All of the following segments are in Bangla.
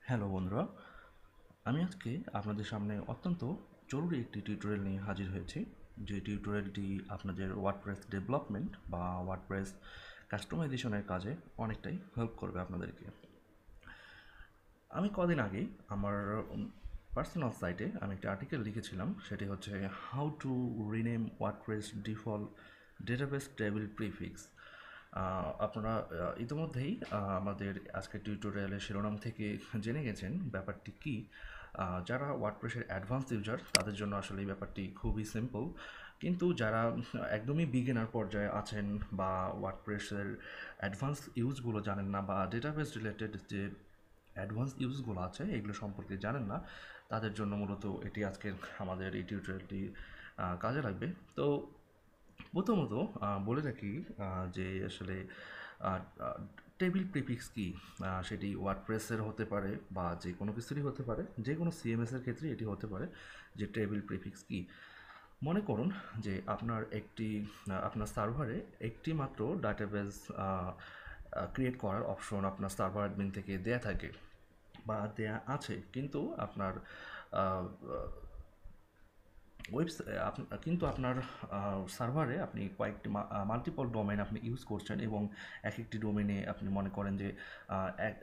হ্যালো বন্ধুরা, আমি আজকে আপনাদের সামনে অত্যন্ত জরুরি একটি টিউটোরিয়াল নিয়ে হাজির হয়েছি। যে টিউটোরিয়ালটি আপনাদের ওয়ার্ডপ্রেস ডেভেলপমেন্ট বা ওয়ার্ডপ্রেস কাস্টমাইজেশনের কাজে অনেকটাই হেল্প করবে আপনাদেরকে। আমি কদিন আগেই আমার পার্সোনাল সাইটে আমি একটা আর্টিকেল লিখেছিলাম, সেটি হচ্ছে how to rename WordPress default database table prefix. আপনারা ইতিমধ্যেই আমাদের আজকের টিউটোরিয়ালের শিরোনাম থেকে জেনে গেছেন ব্যাপারটি কী। যারা ওয়ার্ডপ্রেসের অ্যাডভান্স ইউজার তাদের জন্য আসলে এই ব্যাপারটি খুবই সিম্পল, কিন্তু যারা একদমই বিগিনার পর্যায়ে আছেন বা ওয়ার্ডপ্রেসের অ্যাডভান্স ইউজগুলো জানেন না বা ডেটাবেস রিলেটেড যে অ্যাডভান্স ইউজগুলো আছে এগুলো সম্পর্কে জানেন না, তাদের জন্য মূলত এটি আজকের আমাদের এই টিউটোরিয়ালটি কাজে লাগবে। তো প্রথমত বলে রাখি যে আসলে টেবিল প্রিফিক্স কি। সেটি ওয়ার্ডপ্রেসের হতে পারে বা যে কোনো কিছুরই হতে পারে, যে কোনো সিএমএসের ক্ষেত্রে এটি হতে পারে যে টেবিল প্রিফিক্স কি। মনে করুন যে আপনার সার্ভারে একটি মাত্র ডাটাবেস ক্রিয়েট করার অপশন আপনার সার্ভার অ্যাডমিন থেকে দেয়া থাকে বা দেয়া আছে, কিন্তু আপনার কিন্তু আপনার সার্ভারে আপনি কয়েকটি মাল্টিপল ডোমেন আপনি ইউজ করছেন এবং এক একটি ডোমেনে আপনি মনে করেন যে এক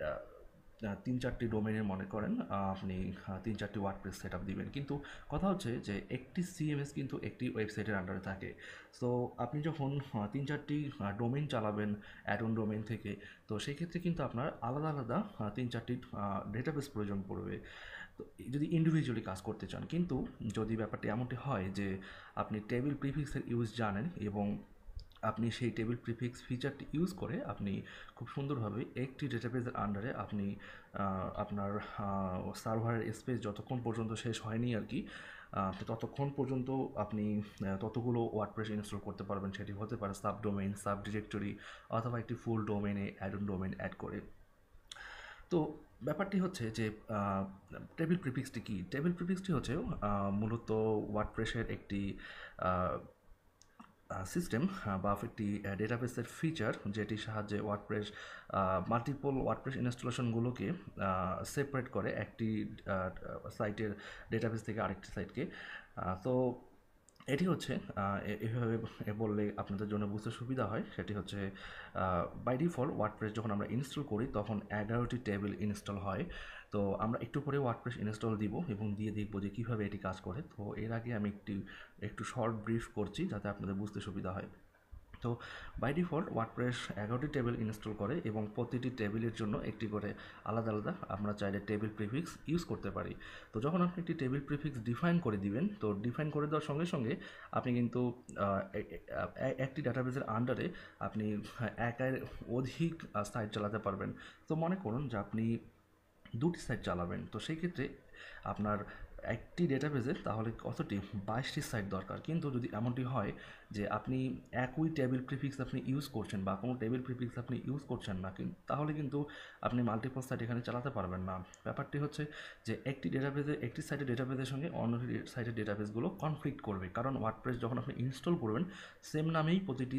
তিন চারটি ডোমেনের মনে করেন আপনি তিন চারটি ওয়ার্ডপ্রেস সেট আপ দিবেন, কিন্তু কথা হচ্ছে যে একটি সিএমএস কিন্তু একটি ওয়েবসাইটের আন্ডারে থাকে। সো আপনি যখন তিন চারটি ডোমেন চালাবেন অ্যাডন ডোমেন থেকে, তো সেই ক্ষেত্রে কিন্তু আপনার আলাদা আলাদা তিন চারটি ডেটাবেস প্রয়োজন পড়বে। তো যদি ইন্ডিভিজুয়ালি কাজ করতে চান, কিন্তু যদি ব্যাপারটি এমনটি হয় যে আপনি টেবিল প্রিফিক্সের ইউজ জানেন এবং আপনি সেই টেবিল প্রিফিক্স ফিচারটি ইউজ করে আপনি খুব সুন্দরভাবে একটি ডেটাবেসের আন্ডারে আপনি আপনার সার্ভারের স্পেস যতক্ষণ পর্যন্ত শেষ হয়নি আর কি, তো ততক্ষণ পর্যন্ত আপনি ততগুলো ওয়ার্ডপ্রেস ইনস্টল করতে পারবেন। সেটি হতে পারে সাব ডোমেইন, সাব ডিরেক্টরি, অথবা একটি ফুল ডোমেইনে অ্যাডন ডোমেইন অ্যাড করে। তো ব্যাপারটি হচ্ছে যে টেবিল প্রিফিক্সটি কী। টেবিল প্রিফিক্সটি হচ্ছে মূলত ওয়ার্ডপ্রেসের একটি সিস্টেম বা একটি ডেটাবেসের ফিচার, যেটির সাহায্যে ওয়ার্ডপ্রেস মাল্টিপল ওয়ার্ডপ্রেস ইনস্টলেশনগুলোকে সেপারেট করে একটি সাইটের ডেটাবেস থেকে আরেকটি সাইটকে। তো এটি হচ্ছে এভাবে বললে আপনাদের জন্য বুঝতে সুবিধা হয়। সেটি হচ্ছে বাই ডিফল্ট ওয়ার্ডপ্রেস যখন আমরা ইনস্টল করি তখন 11টি টেবিল ইনস্টল হয়। তো আমরা একটু পরে ওয়ার্ডপ্রেস ইনস্টল দিব এবং দিয়ে দেখব যে কীভাবে এটি কাজ করে। তো এর আগে আমি একটু শর্ট ব্রিফ করছি যাতে আপনাদের বুঝতে সুবিধা হয়। তো বাই ডিফল্ট ওয়ার্ডপ্রেস 11টি টেবিল ইনস্টল করে এবং প্রতিটি টেবিলের জন্য একটি করে আলাদা আলাদা আমরা চাইলে টেবিল প্রিফিক্স ইউজ করতে পারি। তো যখন আপনি একটি টেবিল প্রিফিক্স ডিফাইন করে দিবেন, তো ডিফাইন করে দেওয়ার সঙ্গে সঙ্গে আপনি কিন্তু একটি ডাটাবেসের আন্ডারে আপনি একের অধিক সাইট চালাতে পারবেন। তো মনে করুন যে আপনি দুটি সাইট চালাবেন, তো সেই ক্ষেত্রে আপনার একটি ডেটাবেজে তাহলে কতটি 22টি সাইট দরকার। কিন্তু যদি এমনটি হয় যে আপনি একই টেবিল প্রিফিক্স আপনি ইউজ করছেন বা কোনো টেবিল প্রিফিক্স আপনি ইউজ করছেন না, তাহলে কিন্তু আপনি মাল্টিপল সাইট এখানে চালাতে পারবেন না। ব্যাপারটি হচ্ছে যে একটি সাইটের ডেটাবেজের সঙ্গে অন্য সাইটের ডেটাবেসগুলো কনফ্লিক্ট করবে, কারণ ওয়ার্ডপ্রেস যখন আপনি ইনস্টল করবেন সেম নামেই প্রতিটি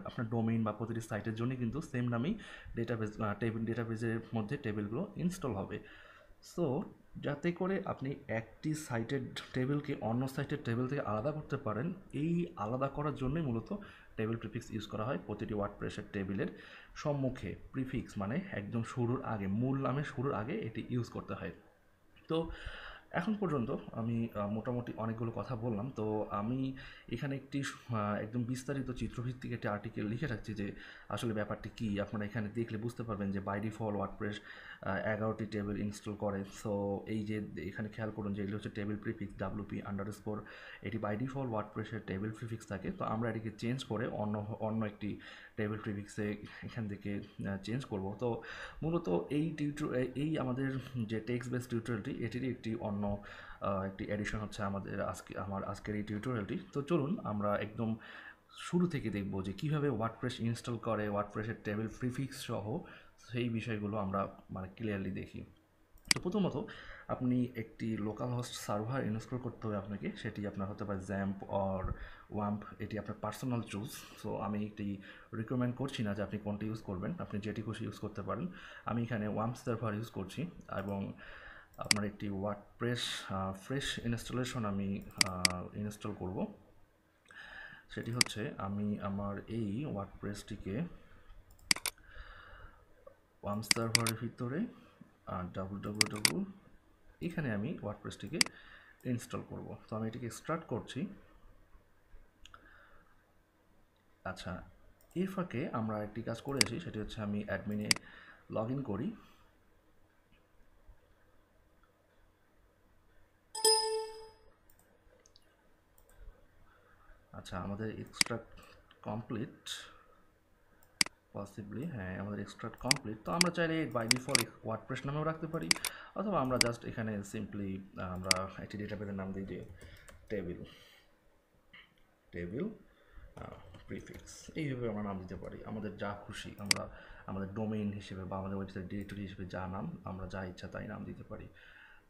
আপনার ডোমেইন বা প্রতিটি সাইটের জন্য কিন্তু সেম নামেই ডেটাবেজের মধ্যে টেবিলগুলো ইনস্টল হবে। সো যাতে করে আপনি একটি সাইটের টেবিলকে অন্য সাইটের টেবিল থেকে আলাদা করতে পারেন, এই আলাদা করার জন্যই মূলত টেবিল প্রিফিক্স ইউজ করা হয়। প্রতিটি ওয়ার্ডপ্রেসের টেবিলের সম্মুখে প্রিফিক্স মানে একদম শুরুর আগে, মূল নামের শুরুর আগে এটি ইউজ করতে হয়। তো এখন পর্যন্ত আমি মোটামুটি অনেকগুলো কথা বললাম। তো আমি এখানে একদম বিস্তারিত চিত্রভিত্তিক একটি আর্টিকেল লিখে রাখছি যে আসলে ব্যাপারটি কী। আপনারা এখানে দেখলে বুঝতে পারবেন যে বাই ডিফল্ট ওয়ার্ডপ্রেস 11টি টেবিল ইনস্টল করে। সো এই যে এখানে খেয়াল করুন যে এগুলো হচ্ছে টেবিল প্রিফিক্স WP আন্ডারস্কোর, এটি বাই ডিফল্ট ওয়ার্ডপ্রেসের টেবিল প্রিফিক্স থাকে। তো আমরা এটিকে চেঞ্জ করে অন্য একটি টেবিল প্রিফিক্সে এখান থেকে চেঞ্জ করব। তো মূলত এই আমাদের যে টেক্সট বেস টিউটোরিয়ালটি এটিরই একটি এডিশন হচ্ছে আমার আজকের এই টিউটোরিয়ালটি। তো চলুন আমরা একদম শুরু থেকে দেখব যে কীভাবে ওয়ার্ডপ্রেস ইনস্টল করে, ওয়ার্ডপ্রেসের টেবিল প্রিফিক্স সহ সেই বিষয়গুলো আমরা মানে ক্লিয়ারলি দেখি। তো প্রথমত আপনি একটি লোকাল হোস্ট সার্ভার ইনস্টল করতে হবে আপনাকে। সেটি আপনার হতে পারে জ্যাম্প অর ওয়াম্প এটি আপনার পার্সোনাল চুজ। সো আমি এটি রিকমেন্ড করছি না যে আপনি কোনটি ইউজ করবেন, আপনি যেটি খুশি ইউজ করতে পারেন। আমি এখানে ওয়াম্প সার্ভার ইউজ করছি এবং আপনার একটি ওয়ার্ডপ্রেস ফ্রেশ ইনস্টলেশন আমি ইনস্টল করব। সেটি হচ্ছে আমি আমার এই ওয়ার্ডপ্রেসটিকে ওয়াম্প সার্ভারের ভিতরে www এখানে আমি ওয়ার্ডপ্রেসটিকে ইনস্টল করব। তো আমি এটিকে স্টার্ট করছি। আচ্ছা, এর ফাঁকে আমরা একটি কাজ করে আসি, সেটি হচ্ছে আমি অ্যাডমিনে লগ ইন করি। আচ্ছা, আমাদের এক্সট্রাক্ট কমপ্লিট, পসিবলি হ্যাঁ আমাদের এক্সট্রাক্ট কমপ্লিট। তো আমরা চাইলে বাই ডিফল্ট ওয়ার্ডপ্রেস নামেও রাখতে পারি, অথবা আমরা জাস্ট এখানে সিম্পলি আমরা একটি ডেটাবেসের নাম দিই যে টেবিল প্রিফিক্স, এইভাবে আমরা নাম দিতে পারি আমাদের যা খুশি। আমরা আমাদের ডোমেইন হিসেবে বা আমাদের ওয়েবসাইট ডিরেক্টরি হিসেবে যা নাম আমরা যা ইচ্ছা তাই নাম দিতে পারি।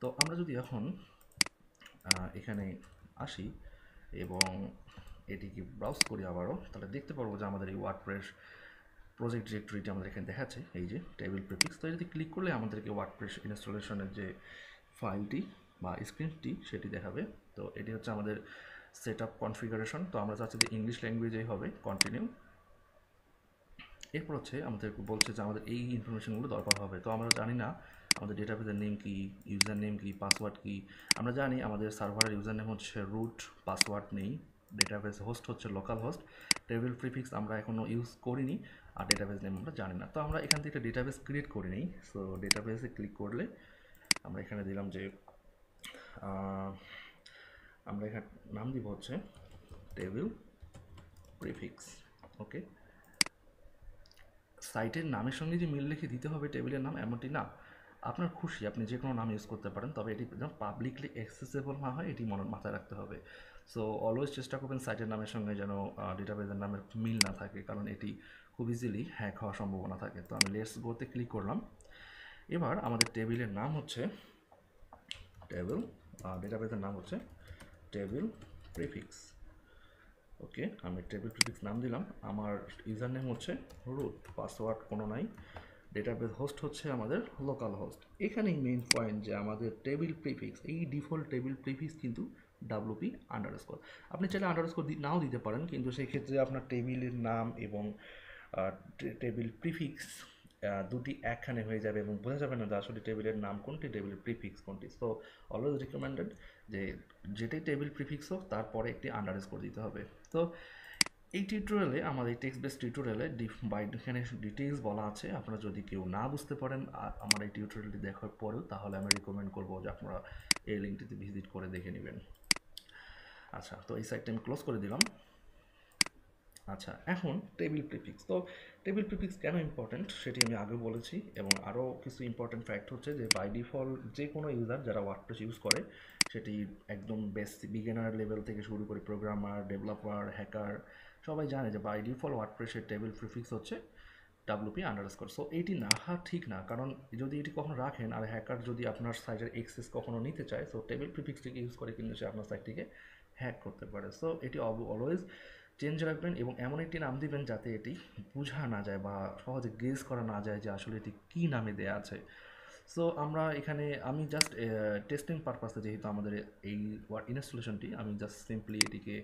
তো আমরা যদি এখন এখানে আসি এবং এটিকে ব্রাউজ করি আবারও, তাহলে দেখতে পারবো যে আমাদের এই ওয়ার্ডপ্রেস প্রজেক্ট ডিরেক্টরিটি আমাদের এখানে দেখাচ্ছে, এই যে টেবিল প্রিফিক্স। তো এটি ক্লিক করলে আমাদেরকে ওয়ার্ডপ্রেস ইনস্টলেশনের যে ফাইলটি বা স্ক্রিনটি সেটি দেখাবে। তো এটি হচ্ছে আমাদের সেট আপ কনফিগারেশন। তো আমরা চাচ্ছি যে ইংলিশ ল্যাঙ্গুয়েজেই হবে, কন্টিনিউ। এরপর হচ্ছে আমাদেরকে বলছে যে আমাদের এই ইনফরমেশনগুলো দরকার হবে। তো আমরা জানি না আমাদের ডেটাবেসের নেম কি, ইউজার নেম কি, পাসওয়ার্ড কি। আমরা জানি আমাদের সার্ভারের ইউজার নেম হচ্ছে রুট, পাসওয়ার্ড নেই, ডেটাবেস হোস্ট হচ্ছে লোকাল হোস্ট, টেবিল প্রিফিক্স আমরা এখনও ইউজ করিনি, আর ডেটাবেস নেম আমরা জানি না। তো আমরা এখান থেকে একটা ডেটাবেস ক্রিয়েট করে নিই। সো ডেটাবেসে ক্লিক করলে আমরা এখানে দিলাম যে আমরা এখানে নাম দিব হচ্ছে টেবিল প্রিফিক্স। ওকে, সাইটের নামের সঙ্গে যে মিল রেখে দিতে হবে টেবিলের নাম এমনটি না, আপনার খুশি আপনি যে কোনো নাম ইউজ করতে পারেন, তবে এটি যেন পাবলিকলি অ্যাক্সেসেবল না হয় এটি মাথায় রাখতে হবে। সো অলওয়েজ চেষ্টা করবেন সাইটের নামের সঙ্গে যেন ডেটাবেসের নামের মিল না থাকে, কারণ এটি খুব ইজিলি হ্যাক হওয়ার সম্ভাবনা থাকে। তো আমি লেটস গোতে ক্লিক করলাম। এবার আমাদের টেবিলের নাম হচ্ছে টেবিল, ডেটাবেসের নাম হচ্ছে টেবিল প্রিফিক্স। ওকে, আমি টেবিল প্রিফিক্স নাম দিলাম। আমার ইউজার নেম হচ্ছে রুট, পাসওয়ার্ড কোনো নাই, ডেটাবেস হোস্ট হচ্ছে আমাদের লোকাল হোস্ট। এখানেই মেইন পয়েন্ট যে আমাদের টেবিল প্রিফিক্স, এই ডিফল্ট টেবিল প্রিফিক্স কিন্তু WP আন্ডারস্কোর। আপনি চাইলে আন্ডারস্কোর নাও দিতে পারেন, কিন্তু সেই ক্ষেত্রে আপনার টেবিলের নাম এবং টেবিল প্রিফিক্স দুটি একখানে হয়ে যাবে এবং বোঝা যাবে না যে আসলে টেবিলের নাম কোনটি, টেবিলের প্রিফিক্স কোনটি। সো অলওয়েজ রিকমেন্ডেড যে যেটাই টেবিল প্রিফিক্স হোক তারপরে একটি আন্ডারস্কোর দিতে হবে। তো এই টিউটোরিয়ালে, আমাদের টেক্সট বেস টিউটোরিয়ালে এখানে ডিটেইলস বলা আছে। আপনারা যদি কেউ না বুঝতে পারেন আমার এই টিউটোরিয়ালটি দেখার পরেও, তাহলে আমি রিকমেন্ড করবো যে আপনারা এই লিঙ্কটিতে ভিজিট করে দেখে নেবেন। আচ্ছা, তো এই সাইটটা আমি ক্লোজ করে দিলাম। আচ্ছা, এখন টেবিল প্রিফিক্স। তো টেবিল প্রিফিক্স কেন ইম্পর্ট্যান্ট সেটি আমি আগে বলেছি, এবং আরও কিছু ইম্পর্ট্যান্ট ফ্যাক্ট হচ্ছে যে বাই ডিফল্ট যে কোনো ইউজার যারা ওয়ার্ডপ্রেস ইউজ করে, সেটি একদম বেসিক বিগিনার লেভেল থেকে শুরু করে প্রোগ্রামার, ডেভেলপার, হ্যাকার, সবাই জানে যে বাই ডিফল্ট ওয়ার্ডপ্রেসের টেবিল প্রিফিক্স হচ্ছে WP আন্ডারস্কোর। সো এইটি না ঠিক না, কারণ যদি এটি কখনো রাখেন আর হ্যাকার যদি আপনার সাইটের অ্যাক্সেস কখনো নিতে চায়, সো টেবিল প্রিফিক্সটিকে ইউজ করে কিন্তু সে আপনার সাইটটিকে হ্যাক করতে পারে। সো এটি অলওয়েজ চেঞ্জ রাখবেন এবং এমন একটি নাম দিবেন যাতে এটি বোঝা না যায় বা সহজে গেস করা না যায় যে আসলে এটি কী নামে দেয়া আছে। সো আমরা এখানে আমি জাস্ট টেস্টিং পারপাসে, যেহেতু আমাদের এই ইনস্টলেশনটি, আমি জাস্ট সিম্পলি এটিকে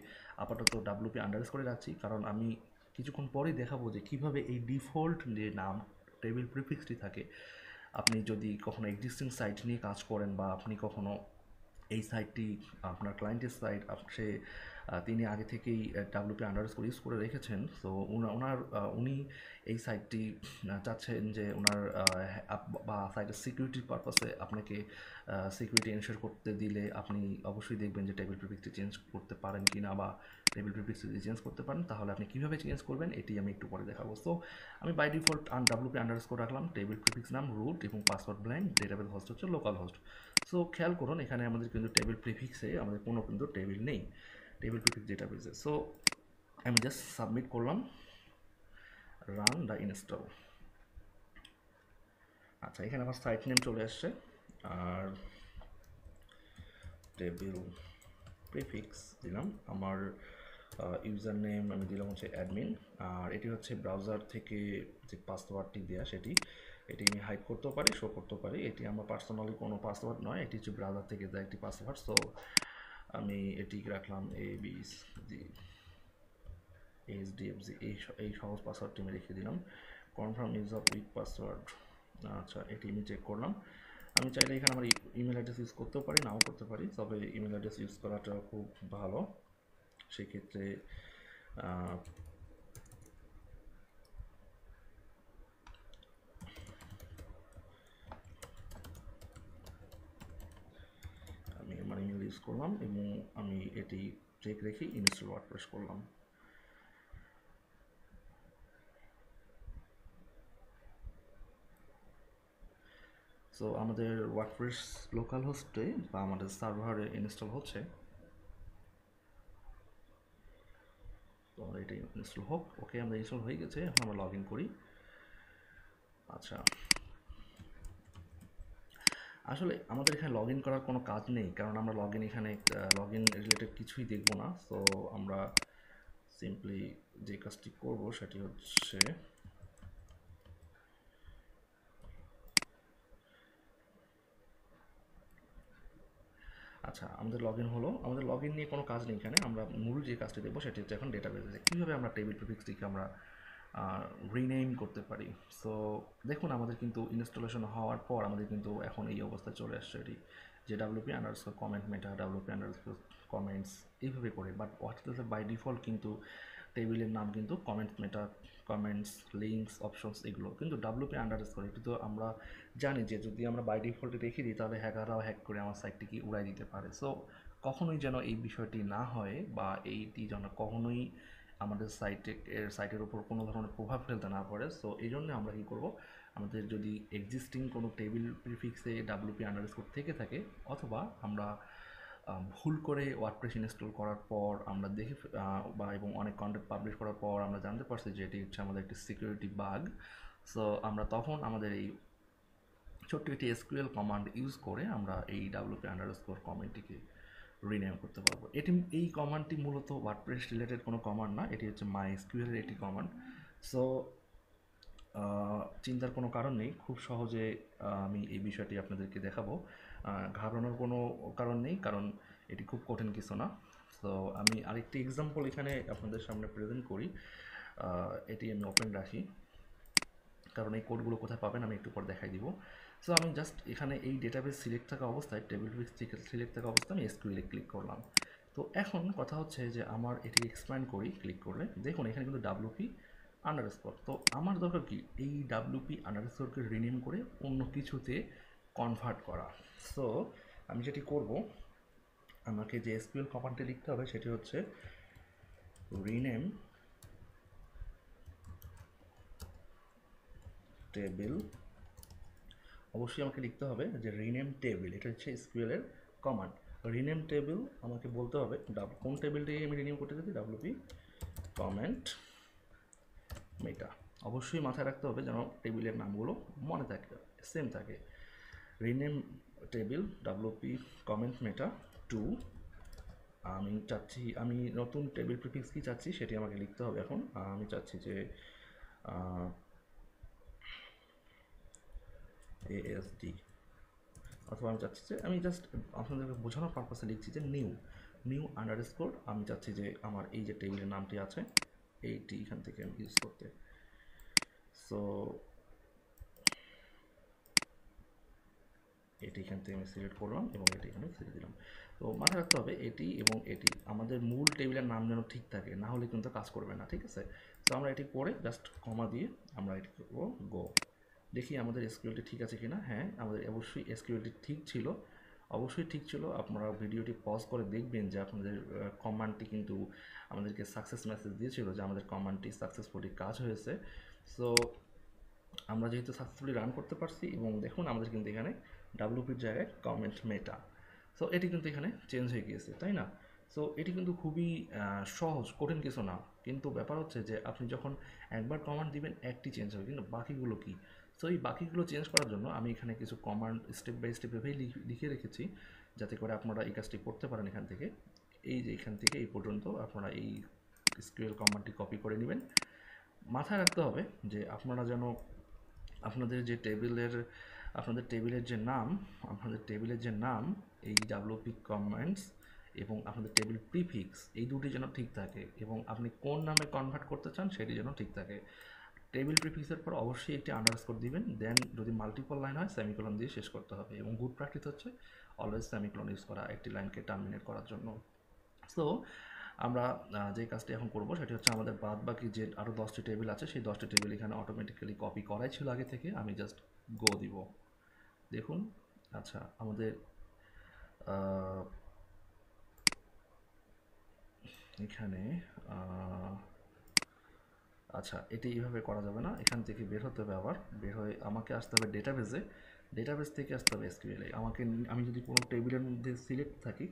আপাতত WP আন্ডারস্কোরে রাখছি, কারণ আমি কিছুক্ষণ পরেই দেখাবো যে কীভাবে এই ডিফল্ট যে নাম টেবিল প্রিফিক্সটি থাকে, আপনি যদি কখনো এক্সিস্টিং সাইট নিয়ে কাজ করেন বা আপনি কখনো এই সাইটটি আপনার ক্লায়েন্টের সাইট, তিনি আগে থেকেই WP আন্ডারস্কোর ইউজ করে রেখেছেন। সো উনি এই সাইটটি চাচ্ছেন যে ওনার বা সাইটের সিকিউরিটি পারপাসে আপনাকে সিকিউরিটি এনশিওর করতে দিলে আপনি অবশ্যই দেখবেন যে টেবিল প্রিফিক্সটি চেঞ্জ করতে পারেন কি না, বা টেবিল প্রিফিক্স যদি চেঞ্জ করতে পারেন তাহলে আপনি কীভাবে চেঞ্জ করবেন এটি আমি একটু পরে দেখাবো। সো আমি বাই ডিফল্ট WP আন্ডারস্কোর রাখলাম, টেবিল প্রিফিক্স নাম রুট এবং পাসওয়ার্ড ব্ল্যাঙ্ক, ডেটাবেস হোস্ট হচ্ছে লোকাল হোস্ট। সো খেয়াল করুন এখানে আমাদের কিন্তু টেবিল প্রিফিক্সে আমাদের কোনো কিন্তু টেবিল নেই, টেবিল প্রিফিক্স ডেটাবেসে। সো আমি জাস্ট সাবমিট করলাম, রান দ্য ইনস্টল। আচ্ছা, এখানে আমার সাইট নেম চলে আসছে আর টেবিল প্রিফিক্স দিলাম, আমার ইউজার নেম আমি দিলাম হচ্ছে অ্যাডমিন, আর এটি হচ্ছে ব্রাউজার থেকে যে পাসওয়ার্ডটি দেওয়া এটি আমি হাইড করতেও পারি, শো করতেও পারি। এটি আমার পার্সোনালি কোনো পাসওয়ার্ড নয়, এটি হচ্ছে ব্রাউজার থেকে দেওয়া একটি পাসওয়ার্ড। সো আমি এটি রাখলাম ABCD এই সহজ পাসওয়ার্ডটি আমি রেখে দিলাম। Confirm use of week password, আচ্ছা এটি আমি চেক করলাম। আমি চাইলে এখানে আমার ইমেল অ্যাড্রেস ইউজ করতেও পারি, নাও করতে পারি, তবে ইমেল অ্যাড্রেস ইউজ করাটা খুব ভালো। সেক্ষেত্রে আমি আমার ইমেল ইউজ করলাম এবং আমি এটি চেক রেখে ইনস্টল ওয়ার্ডপ্রেস করলাম। সো আমাদের ওয়ার্ডপ্রেস লোকাল হোস্টে বা আমাদের সার্ভারে ইনস্টল হচ্ছে। তো আমরা এটা ইনস্টল হোক, ওকে আমাদের ইনস্টল হয়ে গেছে। এখন আমরা লগ ইন করি। আচ্ছা, আসলে আমাদের এখানে লগ ইন করার কোনো কাজ নেই, কারণ আমরা এখানে লগ ইন রিলেটেড কিছুই দেখব না। সো আমরা সিম্পলি যে কাজটি করব সেটি হচ্ছে আচ্ছা আমাদের লগ ইন হলো। আমাদের লগ ইন নিয়ে কোনো কাজ নেই এখানে। আমরা মূল যে কাজটি দেখবো সেটি হচ্ছে এখন ডেটাবেসে কীভাবে আমরা টেবিল প্রিফিক্সটিকে আমরা রিনেম করতে পারি। সো দেখুন আমাদের কিন্তু ইনস্টলেশন হওয়ার পর আমাদের কিন্তু এখন এই অবস্থায় চলে আসছে এটি যে WP_, কমেন্ট মেটা, WP_, কমেন্টস এইভাবে করে। বাট হোয়াটসঅ্যাপে বাই ডিফল্ট কিন্তু টেবিলের নাম কিন্তু কমেন্ট মেটা, কমেন্টস, লিঙ্কস, অপশনস এগুলো কিন্তু WP_, এটি তো আমরা জানি যে যদি আমরা বাই ডিফল্টে রেখে দিই তাহলে হ্যাকাররাও হ্যাক করে আমার সাইটটিকে উড়াই দিতে পারে। সো কখনোই যেন এই বিষয়টি না হয় বা এইটি যেন কখনোই আমাদের সাইটের উপর কোনো ধরনের প্রভাব ফেলতে না পারে। সো এই জন্য আমরা কী করব, আমাদের যদি এক্সিস্টিং কোনো টেবিল প্রিফিক্সে WP_, থেকে থাকে, অথবা আমরা ভুল করে ওয়ার্ডপ্রেস ইনস্টল করার পর আমরা দেখে বা এবং অনেক কন্টেন্ট পাবলিশ করার পর আমরা জানতে পারছি যে এটি হচ্ছে আমাদের একটি সিকিউরিটি বাগ। সো আমরা তখন আমাদের এই ছোট্ট একটি SQL কমান্ড ইউজ করে আমরা এই WP_, কমেন্টটিকে রিনেম করতে পারবো। এই কমান্ডটি মূলত ওয়ার্ডপ্রেস রিলেটেড কোনো কমান্ড না, এটি হচ্ছে MySQL এর একটি কমান্ড। সো চিন্তার কোনো কারণ নেই, খুব সহজে আমি এই বিষয়টি আপনাদেরকে দেখাবো। ঘাবড়ানোর কোনো কারণ নেই, কারণ এটি খুব কঠিন কিছু না। সো আমি আরেকটি এক্সাম্পল এখানে আপনাদের সামনে প্রেজেন্ট করি। এটি আমি ওপেন রাখি, কারণ এই কোডগুলো কোথায় পাবেন আমি একটু পর দেখাই দিব। সো আমি জাস্ট এখানে এই ডেটাবেস সিলেক্ট থাকা অবস্থায়, টেবিল সিলেক্ট থাকা অবস্থায় আমি SQL ক্লিক করলাম। তো এখন কথা হচ্ছে যে আমার এটি এক্সপ্যান্ড করি, ক্লিক করলে দেখুন এখানে কিন্তু WP_, তো আমার দরকার কি এই WP_কে রিনেম করে অন্য কিছুতে কনভার্ট করা। সো আমি যেটি করব, আমাকে যে SQL কমান্ডটি লিখতে হবে সেটি হচ্ছে রিনেম টেবিল। অবশ্যই আমাকে লিখতে হবে যে রিনেম টেবিল, এটা হচ্ছে SQL এর কমান্ড। রিনেম টেবিল আমাকে বলতে হবে কোন টেবিলটাকে আমি রিনেম করতে চাই, WP কমেন্ট মেটা। অবশ্যই মাথায় রাখতে হবে যেন টেবিলের নামগুলো মনে থাকে, সেম থাকে। রিনেম টেবিল WP কমেন্ট মেটা 2। আমি চাচ্ছি, আমি নতুন টেবিল প্রিফিক্স কি চাচ্ছি সেটি আমাকে লিখতে হবে এখন। আমি চাচ্ছি যে ASD, অথবা আমি চাচ্ছি যে আমি জাস্ট আপনাদেরকে বোঝানোর পারপাসে লিখছি যে নিউ আন্ডারস্কোর। আমি চাচ্ছি যে আমার এই যে টেবিলের নামটি আছে এইটি এখান থেকে আমি ইউজ করতে। সো এটি এখান থেকে আমি সিলেক্ট করলাম এবং এটি এখানে ছেড়ে দিলাম। তো মাথায় রাখতে হবে এটি এবং এটি আমাদের মূল টেবিলের নাম যেন ঠিক থাকে, না হলে কিন্তু কাজ করবে না, ঠিক আছে। তো আমরা এটি করে জাস্ট কমা দিয়ে আমরা এটি করবো গো। দেখি আমাদের SQLটি ঠিক আছে কিনা। হ্যাঁ, আমাদের অবশ্যই SQLটি ঠিক ছিল, অবশ্যই ঠিক ছিল। আপনারা ভিডিওটি পজ করে দেখবেন যে আপনাদের কমান্ডটি কিন্তু আমাদেরকে সাকসেস মেসেজ দিয়েছিল যে আমাদের কমান্ডটি সাকসেসফুলি কাজ হয়েছে। সো আমরা যেহেতু সাকসেসফুলি রান করতে পারছি এবং দেখুন আমাদের কিন্তু এখানে WP-র জায়গায় কমেন্ট মেটা। সো এটি কিন্তু এখানে চেঞ্জ হয়ে গিয়েছে, তাই না? সো এটি কিন্তু খুবই সহজ, কঠিন কিছু না। কিন্তু ব্যাপার হচ্ছে যে আপনি যখন একবার কমান্ড দিবেন একটি চেঞ্জ হবে, কিন্তু বাকিগুলো কি? সো এই বাকিগুলো চেঞ্জ করার জন্য আমি এখানে কিছু কমান্ড স্টেপ বাই স্টেপ এভাবেই লিখে রেখেছি, যাতে করে আপনারা এই কাজটি করতে পারেন এখান থেকে। এই যে এখান থেকে এই পর্যন্ত আপনারা এই SQL কমান্ডটি কপি করে নেবেন। মাথায় রাখতে হবে যে আপনারা যেন আপনাদের টেবিলের যে নাম এই WP কমেন্টস এবং আপনাদের টেবিল প্রিফিক্স এই দুটি যেন ঠিক থাকে এবং আপনি কোন নামে কনভার্ট করতে চান সেটি যেন ঠিক থাকে। টেবিল প্রিফিক্সের পর অবশ্যই একটি আন্ডারস্কোর দিবেন, দেন যদি মাল্টিপল লাইন হয় সেমিকোলন দিয়ে শেষ করতে হবে এবং গুড প্র্যাকটিস হচ্ছে অলওয়েজ সেমিকোলন ইউজ করা একটি লাইনকে টার্মিনেট করার জন্য। সো আমরা যে কাজটি এখন করব সেটি হচ্ছে আমাদের বাদ বাকি যে আরও 10টি টেবিল আছে সেই 10টি টেবিল এখানে অটোমেটিক্যালি কপি করাই ছিল আগে থেকে, আমি জাস্ট গো দিব। দেখুন আচ্ছা আমাদের এখানে আচ্ছা এটি এইভাবে করা যাবে না, এখান থেকে বের হতে হবে, আবার বের হয়ে আমাকে আসতে হবে ডেটাবেস থেকে আসতে হবে এসকিউএলে। আমি যদি কোনো টেবিলের মধ্যে সিলেক্ট থাকি,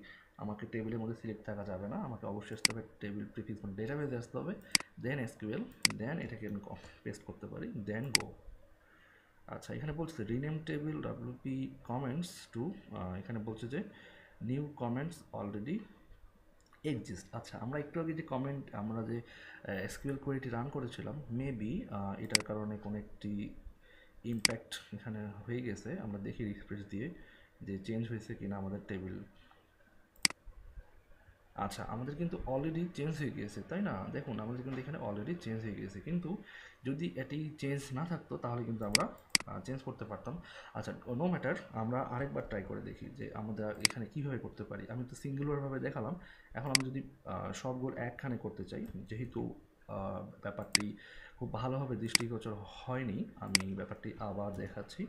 আমাকে টেবিলের মধ্যে সিলেক্ট থাকা যাবে না, আমাকে অবশ্যই আসতে হবে টেবিল প্রিফিক্স মানে ডেটাবেসে আসতে হবে, দেন এসকিউএল, দেন এটাকে আমি পেস্ট করতে পারি, দেন গো। আচ্ছা এখানে বলছে rename table WP comments two, এখানে বলছে যে নিউ কমেন্টস অলরেডি এক্সিস্ট। আচ্ছা আমরা একটু আগে যে আমরা যে এসকিউএল কোয়েরিটি রান করেছিলাম, মেবি এটার কারণে কোনো একটি ইম্প্যাক্ট এখানে হয়ে গেছে। আমরা দেখি রিফ্রেশ দিয়ে যে চেঞ্জ হয়েছে কিনা আমাদের টেবিল। আচ্ছা আমাদের কিন্তু অলরেডি চেঞ্জ হয়ে গিয়েছে, তাই না? দেখুন আমাদের কিন্তু এখানে অলরেডি চেঞ্জ হয়ে গিয়েছে, কিন্তু যদি এটি চেঞ্জ না থাকতো তাহলে কিন্তু আমরা চেঞ্জ করতে পারতাম। আচ্ছা নো ম্যাটার, আমরা আরেকবার ট্রাই করে দেখি যে আমরা এখানে কীভাবে করতে পারি। আমি তো সিঙ্গুলারভাবে দেখালাম, এখন আমি যদি সবগুলো একখানে করতে চাই, যেহেতু ব্যাপারটি খুব ভালোভাবে দৃষ্টিগোচর হয়নি, আমি ব্যাপারটি আবার দেখাচ্ছি।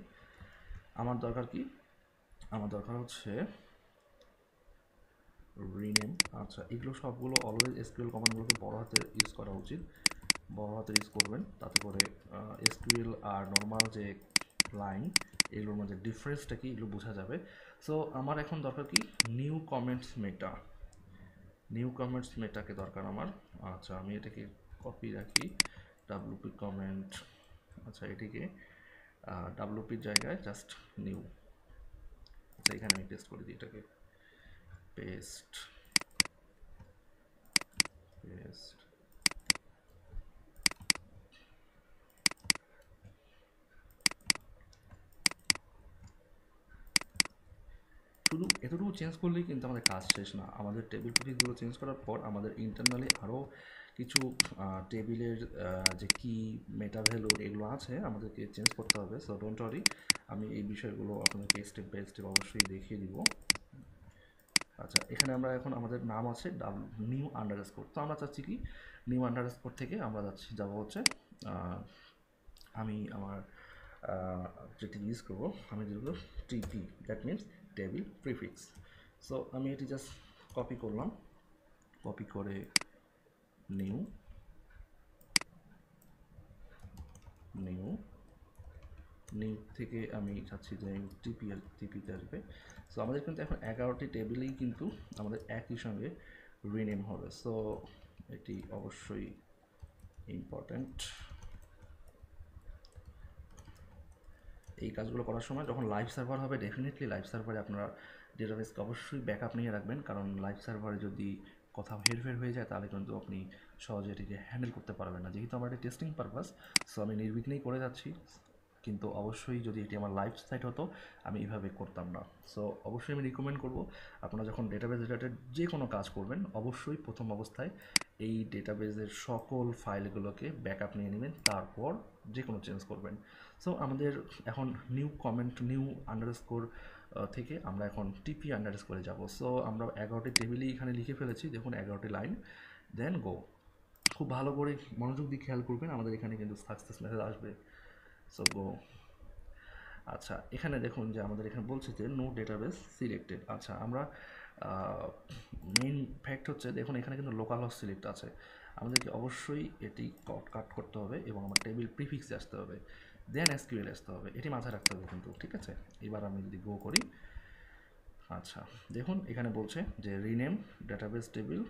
আমার দরকার কি, আমার দরকার হচ্ছে রিনেম। আচ্ছা এগুলো সবগুলো অলওয়েজ এসকিউএল কমান্ডগুলোকে বড় হাতের ইউজ করা উচিত, বড় হাতের ইউজ করবেন, তাতে করে এসকিউএল আর নর্মাল যে লাইন এগুলোর মধ্যে ডিফারেন্সটা কি এগুলো বোঝা যাবে। সো আমার এখন দরকার কি, নিউ কমেন্টস মেটাকে দরকার আমার। আচ্ছা আমি এটাকে কপি রাখি, WP কমেন্ট, আচ্ছা এটিকে WPর জায়গায় জাস্ট নিউ, আচ্ছা এখানে আমি টেস্ট করে দিই এটাকে, পেস্ট শুধু এতটুকু চেঞ্জ করলেই কিন্তু আমাদের কাজ শেষ না। আমাদের টেবিল প্রিফিক্সগুলো চেঞ্জ করার পর আমাদের ইন্টারনালি আরও কিছু টেবিলের যে কি মেটা ভ্যালু এগুলো আছে আমাদেরকে চেঞ্জ করতে হবে। সো ডোন্ট ওয়ারি, আমি এই বিষয়গুলো আপনাদেরকে স্টেপ বাই স্টেপ অবশ্যই দেখিয়ে দিব। আচ্ছা এখানে আমরা এখন আমাদের নাম আছে নিউ আন্ডারস্কোর, তো আমরা চাচ্ছি কি নিউ আন্ডারস্কোর থেকে আমরা যাব হচ্ছে আমি আমার যেটি ইউজ করবো, আমি যেগুলো টিপি, that means table prefix. So আমি এটি জাস্ট কপি করলাম, কপি করে নিউ থেকে আমি চাচ্ছি যে টিপিতে আসবে। সো আমাদের কিন্তু এখন 11টি টেবিলেই কিন্তু আমাদের একই সঙ্গে রিনেম হবে। সো এটি অবশ্যই ইম্পর্ট্যান্ট। এই কাজগুলো করার সময় যখন লাইভ সার্ভার হবে, ডেফিনেটলি লাইভ সার্ভারে আপনারা ডেটাবেসকে অবশ্যই ব্যাকআপ নিয়ে রাখবেন, কারণ লাইভ সার্ভারে যদি কোথাও হেরফের হয়ে যায় তাহলে কিন্তু আপনি সহজে এটিকে হ্যান্ডেল করতে পারবেন না। যেহেতু আমার এটি টেস্টিং পারপাস, সো আমি নির্বিঘ্নেই করে যাচ্ছি, কিন্তু অবশ্যই যদি এটি আমার লাইভ সাইট হতো আমি এইভাবে করতাম না। সো অবশ্যই আমি রিকমেন্ড করব আপনারা যখন ডেটাবেস রিলেটেড যে কোনো কাজ করবেন অবশ্যই প্রথম অবস্থায় এই ডেটাবেসের সকল ফাইলগুলোকে ব্যাকআপ নিয়ে নেবেন, তারপর যে কোনো চেঞ্জ করবেন। সো আমাদের এখন নিউ আন্ডারস্কোর থেকে আমরা এখন টিপি আন্ডারস্কোরে যাব। সো আমরা 11টি টেবিলই এখানে লিখে ফেলেছি, দেখুন 11টি লাইন, দেন গো। খুব ভালো করে মনোযোগ দিয়ে খেয়াল করবেন, আমাদের এখানে কিন্তু সাকসেস মেসেজ আসবে। সো গো। আচ্ছা এখানে দেখুন যে আমাদের এখানে বলছে যে নো ডেটাবেস সিলেক্টেড। আচ্ছা আমরা মেইন ফ্যাক্ট হচ্ছে দেখুন এখানে কিন্তু লোকাল হোস্ট সিলেক্ট আছে, আমাদেরকে অবশ্যই এটি কাট করতে হবে এবং আমার টেবিল প্রিফিক্সে আসতে হবে, দেন এসকিউএল আসতে হবে, এটি মাথায় রাখতে হবে কিন্তু, ঠিক আছে? এবার আমি যদি গো করি, আচ্ছা দেখুন এখানে বলছে যে rename database table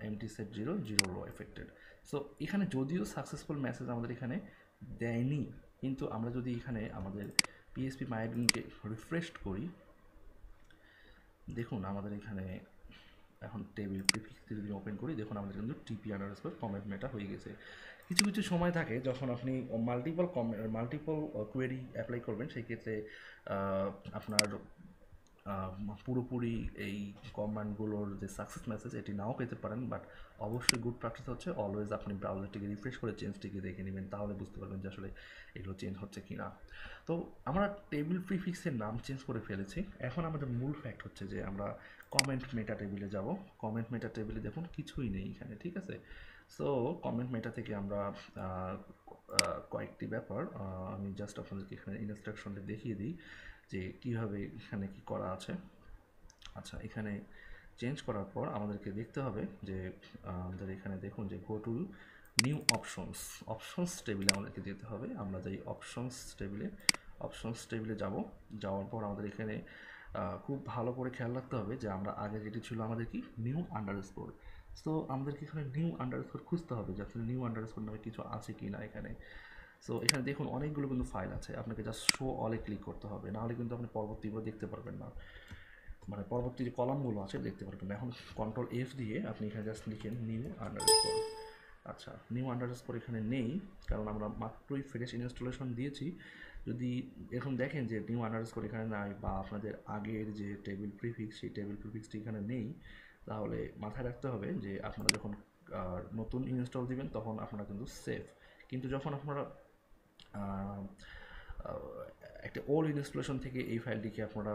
empty set 0 row affected. So এখানে যদিও সাকসেসফুল মেসেজ আমাদের এখানে দেয়নি, কিন্তু আমরা যদি এখানে আমাদের PHP MyAdmin কে রিফ্রেশ করি, দেখুন আমাদের এখানে এখন টেবিল প্রিফিক্স যদি ওপেন করি, দেখুন আমাদের কিন্তু টিপি আন্ডারস্কোর কমেন্ট মেটা হয়ে গেছে। কিছু কিছু সময় থাকে যখন আপনি মাল্টিপল কোয়েরি অ্যাপ্লাই করবেন, সেই ক্ষেত্রে আপনার পুরোপুরি এই কমান্ডগুলোর যে সাকসেস মেসেজ এটি নাও পেতে পারেন, বাট অবশ্যই গুড প্র্যাকটিস হচ্ছে অলওয়েজ আপনি ব্রাউজারটিকে রিফ্রেশ করে চেঞ্জটিকে দেখে নেবেন, তাহলে বুঝতে পারবেন যে আসলে এগুলো চেঞ্জ হচ্ছে কি না। তো আমরা টেবিল প্রিফিক্সের নাম চেঞ্জ করে ফেলেছি। এখন আমাদের মূল ফ্যাক্ট হচ্ছে যে আমরা কমেন্ট মেটা টেবিলে যাব। কমেন্ট মেটা টেবিলে দেখুন কিছুই নেই এখানে, ঠিক আছে। সো কমেন্ট মেটা থেকে আমরা কয়েকটি ব্যাপার আমি জাস্ট আপনাদেরকে এখানে ইনস্ট্রাকশনটা দেখিয়ে দিই যে কীভাবে এখানে কি করা আছে। আচ্ছা, এখানে চেঞ্জ করার পর আমাদেরকে দেখতে হবে যে আমাদের এখানে দেখুন যে গো টু নিউ অপশনস টেবিলে আমাদেরকে যেতে হবে। আমরা যাই অপশনস টেবিলে যাওয়ার পর আমাদের এখানে খুব ভালো করে খেয়াল রাখতে হবে যে আমরা আগে যেটি ছিল আমাদের কি নিউ আন্ডারস্কোর। সো আমাদেরকে এখানে নিউ আন্ডারস্কোর খুঁজতে হবে যাতে নিউ আন্ডারস্কোর নামে কিছু আছে কি না এখানে। সো এখানে দেখুন অনেকগুলো কিন্তু ফাইল আছে, আপনাকে জাস্ট শো অলে ক্লিক করতে হবে, নাহলে কিন্তু আপনি পরবর্তীগুলো দেখতে পারবেন না, মানে পরবর্তী যে কলামগুলো আছে দেখতে পারবেন না। এখন কন্ট্রোল এফ দিয়ে আপনি এখানে জাস্ট লিখেন নিউ আন্ডারস্কোর। আচ্ছা, নিউ আন্ডারস্কোর এখানে নেই কারণ আমরা মাত্রই ফ্রেশ ইনস্টলেশন দিয়েছি। যদি এখন দেখেন যে নিউ আন্ডারস্কোর এখানে নাই বা আপনাদের আগের যে টেবিল প্রিফিক্স সেই টেবিল প্রিফিক্সটি এখানে নেই, তাহলে মাথায় রাখতে হবে যে আপনারা যখন নতুন ইনস্টল দিবেন তখন আপনারা কিন্তু সেফ, কিন্তু যখন আপনারা একটা ওল্ড ইনস্টলেশন থেকে এই ফাইলটিকে আপনারা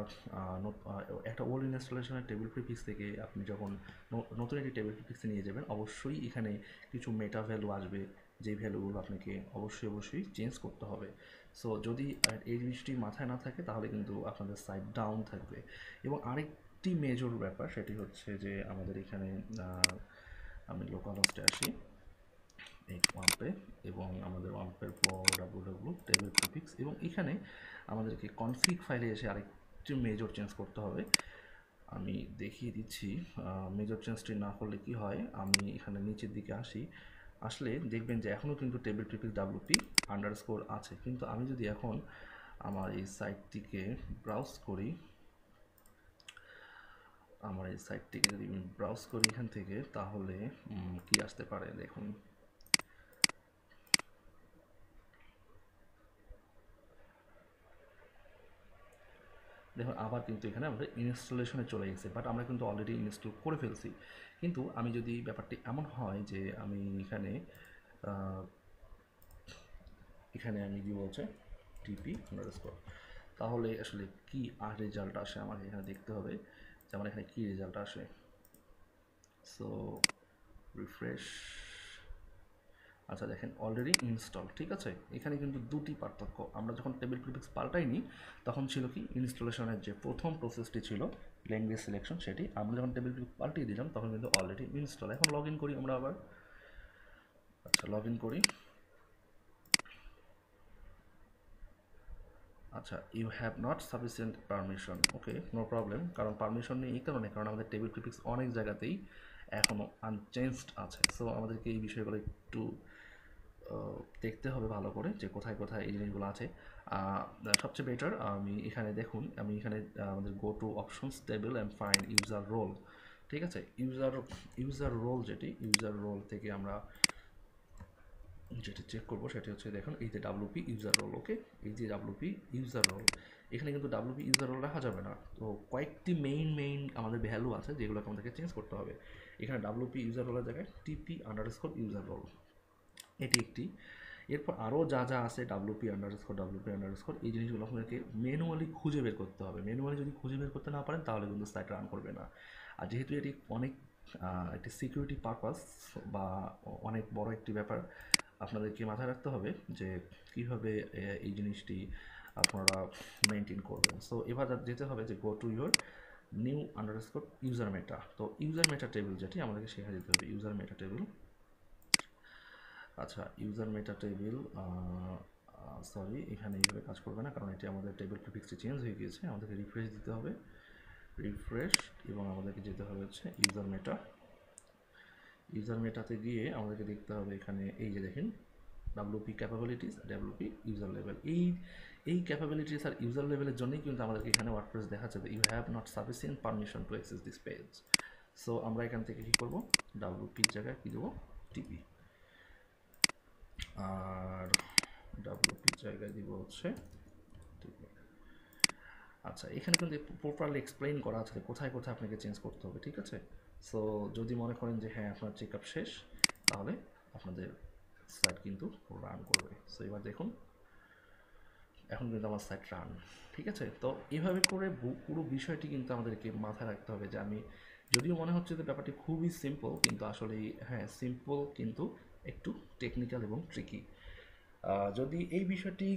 একটা ওল্ড ইনস্টলেশনের টেবিল প্রিফিক্স থেকে আপনি যখন নতুন একটি টেবিল প্রিফিক্সে নিয়ে যাবেন, অবশ্যই এখানে কিছু মেটা ভ্যালু আসবে, যে ভ্যালুগুলো আপনাকে অবশ্যই চেঞ্জ করতে হবে। সো যদি এই জিনিসটি মাথায় না থাকে তাহলে কিন্তু আপনাদের সাইট ডাউন থাকবে। এবং আরেকটি মেজর ব্যাপার সেটি হচ্ছে যে আমাদের এখানে আমি লোকাল হোস্টে আসি এই ওয়াম্পে, এবং আমাদের ওয়াম্পের পর ডাব্লিউ টেবিল প্রিফিক্স, এবং এখানে আমাদেরকে কনফিগ ফাইলে এসে আরেকটি মেজর চেঞ্জ করতে হবে। আমি দেখিয়ে দিচ্ছি মেজর চেঞ্জটি না করলে কি হয়। আমি এখানে নিচের দিকে আসলে দেখবেন যে এখনও কিন্তু টেবিল প্রিফিক্স ডাব্লিউপি আন্ডারস্কোর আছে, কিন্তু আমি যদি এখন আমার এই সাইটটিকে ব্রাউজ করি, এখান থেকে, তাহলে কি আসতে পারে দেখুন। দেখুন আবার কিন্তু এখানে আমাদের ইনস্টলেশনে চলে গেছে, বাট আমরা কিন্তু অলরেডি ইনস্টল করে ফেলছি। কিন্তু আমি যদি ব্যাপারটি এমন হয় যে আমি এখানে আমি দিব হচ্ছে টিপি আন্ডারস্কোর, তাহলে আসলে কি আর রেজাল্ট আসে আমাকে এখানে দেখতে হবে যে আমার এখানে কী রেজাল্ট আসে। So refresh. আচ্ছা দেখেন অলরেডি ইনস্টল, ঠিক আছে। এখানে কিন্তু দুটি পার্থক্য, আমরা যখন টেবিল প্রিফিক্স পাল্টাইনি তখন ছিল কি ইনস্টলেশনের যে প্রথম প্রসেসটি ছিল ল্যাঙ্গুয়েজ সিলেকশন, সেটি আমরা যখন টেবিল প্রিফিক্স পাল্টিয়ে দিলাম তখন কিন্তু অলরেডি ইনস্টল। এখন লগ ইন করি আমরা আবার। আচ্ছা লগ ইন করি। আচ্ছা you have not sufficient permission, okay no problem. কারণ পারমিশন নেই এই কারণে কারণ আমাদের টেবিল প্রিফিক্স অনেক জায়গাতেই এখনও আনচেঞ্জড আছে। সো আমাদেরকে এই বিষয়গুলো একটু দেখতে হবে ভালো করে যে কোথায় কোথায় এই জিনিসগুলো আছে। সবচেয়ে বেটার আমি এখানে দেখুন, আমি এখানে আমাদের go to options table and find user role, ঠিক আছে। ইউজার রোল থেকে আমরা যেটি চেক করবো সেটি হচ্ছে দেখুন এই যে ডাব্লিউপি ইউজার রোল, ওকে। এই যে ডাব্লিউপি ইউজার রোল, এখানে কিন্তু ডাব্লিউপি ইউজার রোল রাখা যাবে না। তো কয়েকটি মেইন আমাদের ভ্যালু আছে যেগুলোকে আমাদেরকে চেঞ্জ করতে হবে। এখানে ডাব্লিউপি ইউজার রোলের জায়গায় টিপি আন্ডারস্কোর ইউজার রোল, এটি একটি। এরপর আরও যা আছে ডাব্লিউপি আন্ডারস্কোর এই জিনিসগুলো আপনাদেরকে ম্যানুয়ালি খুঁজে বের করতে হবে। ম্যানুয়ালি যদি খুঁজে বের করতে না পারেন তাহলে কিন্তু সাইট রান করবে না। আর যেহেতু এটি অনেক একটি সিকিউরিটি পারপাস বা অনেক বড় একটি ব্যাপার, আপনাদেরকে মাথায় রাখতে হবে যে কীভাবে এই জিনিসটি আপনারা মেনটেন করবেন। সো এবার যেতে হবে যে go to your new underscore user meta. তো ইউজার মেটা টেবিল যেটি আমাদেরকে শেখাতে দিতে হবে ইউজার মেটা টেবিল। আচ্ছা ইউজার মেটা টেবিল, সরি এখানে এইভাবে কাজ করবে না কারণ এটি আমাদের টেবিল প্রিফিক্সটি চেঞ্জ হয়ে গিয়েছে। আমাদেরকে রিফ্রেশ দিতে হবে, এবং আমাদেরকে যেতে হবে হচ্ছে ইউজার মেটাতে গিয়ে আমাদেরকে দেখতে হবে এখানে এই যে দেখেন WP capabilities, WP user level. এই ক্যাপাবিলিটিস আর ইউজার লেভেলের জন্যই কিন্তু আমাদেরকে এখানে ওয়ার্ডপ্রেস দেখাচ্ছে যে you have not sufficient permission to access this page. So আমরা এখান থেকে কী করবো, WPর জায়গায় কী দেবো, টিপি, আর WPর জায়গায় দিব হচ্ছে টিপি। আচ্ছা, এখানে কিন্তু প্রপারলি এক্সপ্লেইন করা আছে কোথায় কোথায় আপনাকে চেঞ্জ করতে হবে, ঠিক আছে। সো যদি মনে করেন যে হ্যাঁ আপনার চেক আপ শেষ, তাহলে আপনাদের সাইট কিন্তু রান করবে। সো এবার দেখুন, এখন কিন্তু আমার সাইট রান, ঠিক আছে। তো এইভাবে করে পুরো বিষয়টি কিন্তু আমাদেরকে মাথায় রাখতে হবে যে আমি, যদিও মনে হচ্ছে যে ব্যাপারটি খুবই সিম্পল, কিন্তু আসলে হ্যাঁ সিম্পল কিন্তু একটু টেকনিক্যাল এবং ট্রিকি। যদি এই বিষয়টি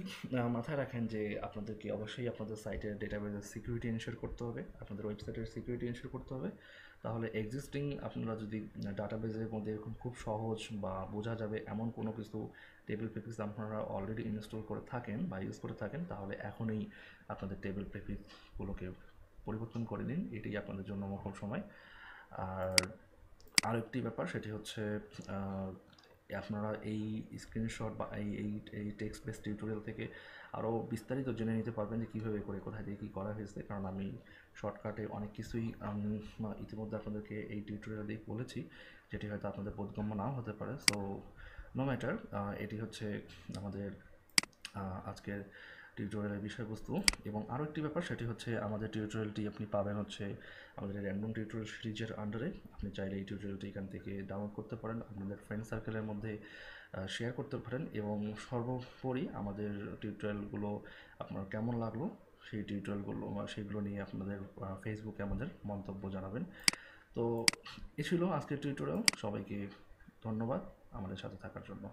মাথায় রাখেন যে আপনাদেরকে অবশ্যই আপনাদের সাইটের ডেটাবেসের সিকিউরিটি এনশিওর করতে হবে, আপনাদের ওয়েবসাইটের সিকিউরিটি এনশিওর করতে হবে, তাহলে এক্সিস্টিং আপনারা যদি ডাটাবেসের মধ্যে এরকম খুব সহজ বা বোঝা যাবে এমন কোনো কিছু টেবিল প্রেফিক্স আপনারা অলরেডি ইনস্টল করে থাকেন বা ইউজ করে থাকেন, তাহলে এখনই আপনাদের টেবিল প্রেফিক্সগুলোকে পরিবর্তন করে নিন, এটাই আপনাদের জন্য মোক্ষম সময়। আর আরেকটি ব্যাপার সেটি হচ্ছে আপনারা এই স্ক্রিনশট বা এই টেক্সট বেস টিউটোরিয়াল থেকে আরও বিস্তারিত জেনে নিতে পারবেন যে কীভাবে করে কোথায় দিয়ে কী করা হয়েছে, কারণ আমি শর্টকাটে অনেক কিছুই ইতিমধ্যে আপনাদেরকে এই টিউটোরিয়াল দিয়ে বলেছি, যেটি হয়তো আপনাদের বোধগম্য নাও হতে পারে। সো নো ম্যাটার, এটি হচ্ছে আমাদের আজকের টিউটোরিয়ালের বিষয়বস্তু। এবং আরও একটি ব্যাপার সেটি হচ্ছে আমাদের টিউটোরিয়ালটি আপনি পাবেন হচ্ছে আমাদের র্যান্ডম টিউটোরিয়াল সিরিজের আন্ডারে। আপনি চাইলে এই টিউটোরিয়ালটি এখান থেকে ডাউনলোড করতে পারেন, আপনাদের ফ্রেন্ড সার্কেলের মধ্যে শেয়ার করতে পারেন, এবং সর্বোপরি আমাদের টিউটোরিয়ালগুলো আপনার কেমন লাগলো সেই টিউটোরিয়ালগুলো সেগুলো নিয়ে আপনাদের ফেসবুকে আমাদের মন্তব্য জানাবেন। তো এ ছিল আজকের টিউটোরিয়াল। সবাইকে ধন্যবাদ আমাদের সাথে থাকার জন্য।